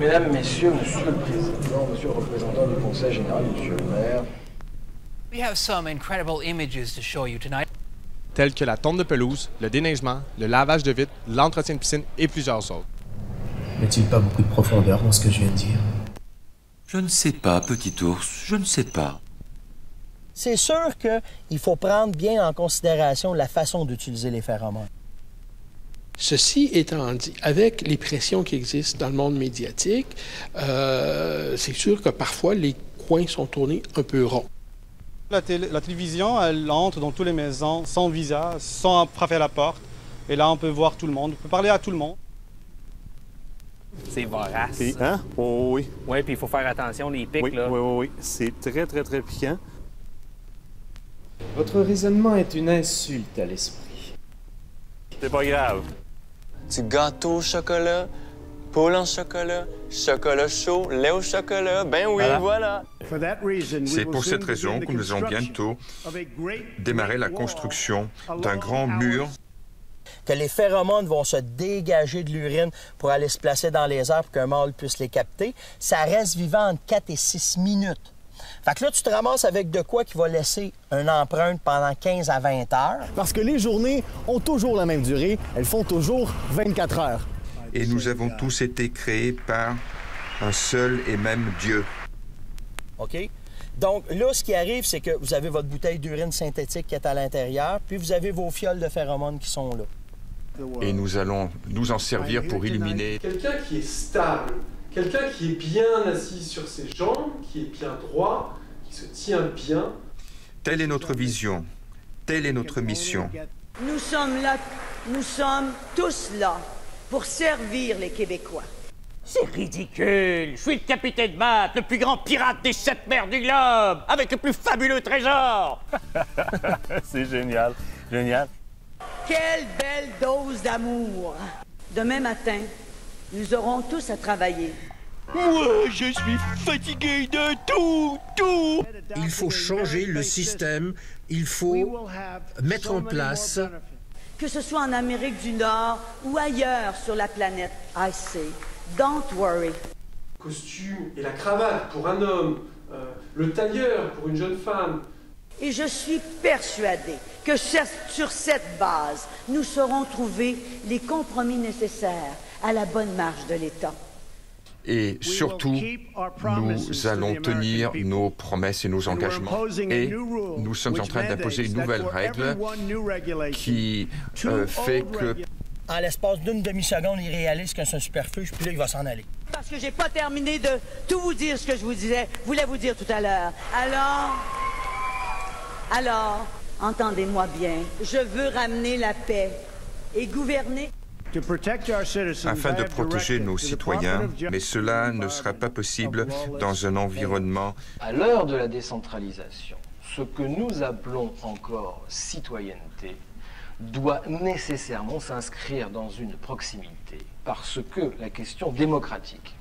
Mesdames, Messieurs, Monsieur le Président, Monsieur le représentant du Conseil général, Monsieur le maire. We have some incredible images to show you tonight. Tels que la tonte de pelouse, le déneigement, le lavage de vitres, l'entretien de piscine et plusieurs autres. N'y a-t-il pas beaucoup de profondeur dans ce que je viens de dire? Je ne sais pas, petit ours, je ne sais pas. C'est sûr qu'il faut prendre bien en considération la façon d'utiliser les phéromones. Ceci étant dit, avec les pressions qui existent dans le monde médiatique, c'est sûr que parfois les coins sont tournés un peu ronds. La télévision, elle entre dans toutes les maisons sans visa, sans frapper à la porte. Et là, on peut voir tout le monde, on peut parler à tout le monde. C'est vorace. Puis, hein? Oh, oui. Oui, puis il faut faire attention, les pics, oui, là. Oui. C'est très, très, très piquant. Votre raisonnement est une insulte à l'esprit. C'est pas grave. Du gâteau au chocolat, poule en chocolat, chocolat chaud, lait au chocolat, ben oui, voilà. C'est pour cette raison que nous allons bientôt démarrer la construction d'un grand mur. Que les phéromones vont se dégager de l'urine pour aller se placer dans les airs pour qu'un mâle puisse les capter. Ça reste vivant entre 4 et 6 minutes. Fait que là, tu te ramasses avec de quoi qui va laisser une empreinte pendant 15 à 20 heures. Parce que les journées ont toujours la même durée. Elles font toujours 24 heures. Et nous avons tous été créés par un seul et même Dieu. OK? Donc là, ce qui arrive, c'est que vous avez votre bouteille d'urine synthétique qui est à l'intérieur, puis vous avez vos fioles de phéromones qui sont là. Et nous allons nous en servir pour illuminer. Quelqu'un qui est stable, quelqu'un qui est bien assis sur ses jambes, qui est bien droit, qui se tient bien. Telle est notre vision, telle est notre mission. Nous sommes là, nous sommes tous là pour servir les Québécois. C'est ridicule! Je suis le capitaine Matt, le plus grand pirate des 7 mers du globe, avec le plus fabuleux trésor! C'est génial, génial. Quelle belle dose d'amour! Demain matin, nous aurons tous à travailler. Moi, je suis fatigué de tout! Il faut changer le système, il faut mettre en place... Que ce soit en Amérique du Nord ou ailleurs sur la planète, I say, don't worry. Le costume et la cravate pour un homme, le tailleur pour une jeune femme. Et je suis persuadée que sur cette base, nous saurons trouver les compromis nécessaires à la bonne marche de l'État. Et surtout, nous allons tenir nos promesses et nos engagements. Et nous sommes en train d'imposer une nouvelle règle qui fait que... En l'espace d'une demi-seconde, il réalise que c'est un superfuge, puis là, il va s'en aller. Parce que j'ai pas terminé de tout vous dire ce que je voulais vous dire tout à l'heure. Alors, entendez-moi bien, je veux ramener la paix et gouverner... afin de protéger nos citoyens, mais cela ne sera pas possible dans un environnement... À l'heure de la décentralisation, ce que nous appelons encore citoyenneté doit nécessairement s'inscrire dans une proximité, parce que la question démocratique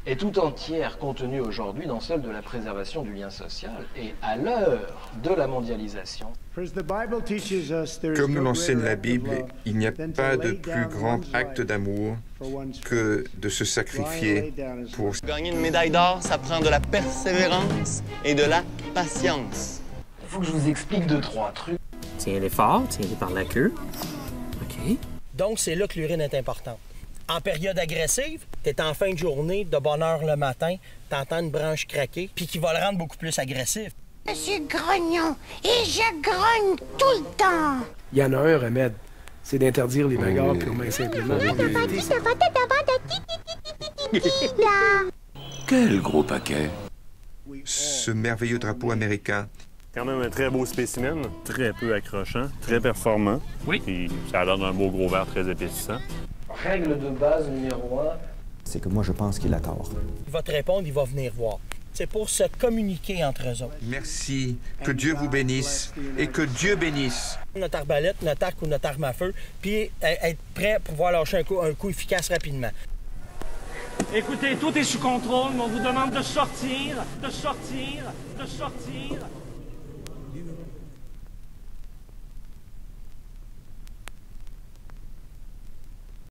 est tout entière contenue aujourd'hui dans celle de la préservation du lien social. Et à l'heure de la mondialisation, comme nous l'enseigne la Bible, il n'y a pas de plus grand acte d'amour que de se sacrifier pour... Gagner une médaille d'or, ça prend de la persévérance et de la patience. Il faut que je vous explique 2-3 trucs. Tiens-les fort, tiens-les par la queue. OK. Donc, c'est là que l'urine est importante. En période agressive, tu es en fin de journée, de bonne heure le matin, tu entends une branche craquer, puis qui va le rendre beaucoup plus agressif. Je suis grognon et je grogne tout le temps. Il y en a un remède, c'est d'interdire les bagarres purement et simplement. Quel gros paquet! Ce merveilleux drapeau américain. Quand même un très beau spécimen, très peu accrochant, très performant. Oui. Puis ça donne un beau gros verre très épaississant. Règle de base numéro 1. C'est que moi, je pense qu'il a tort. Il va te répondre, il va venir voir. C'est pour se communiquer entre eux autres. Merci. Que Dieu vous bénisse et que Dieu bénisse. Notre arbalète, notre arc ou notre arme à feu, puis être prêt pour pouvoir lâcher un coup efficace rapidement. Écoutez, tout est sous contrôle, mais on vous demande de sortir, de sortir, de sortir.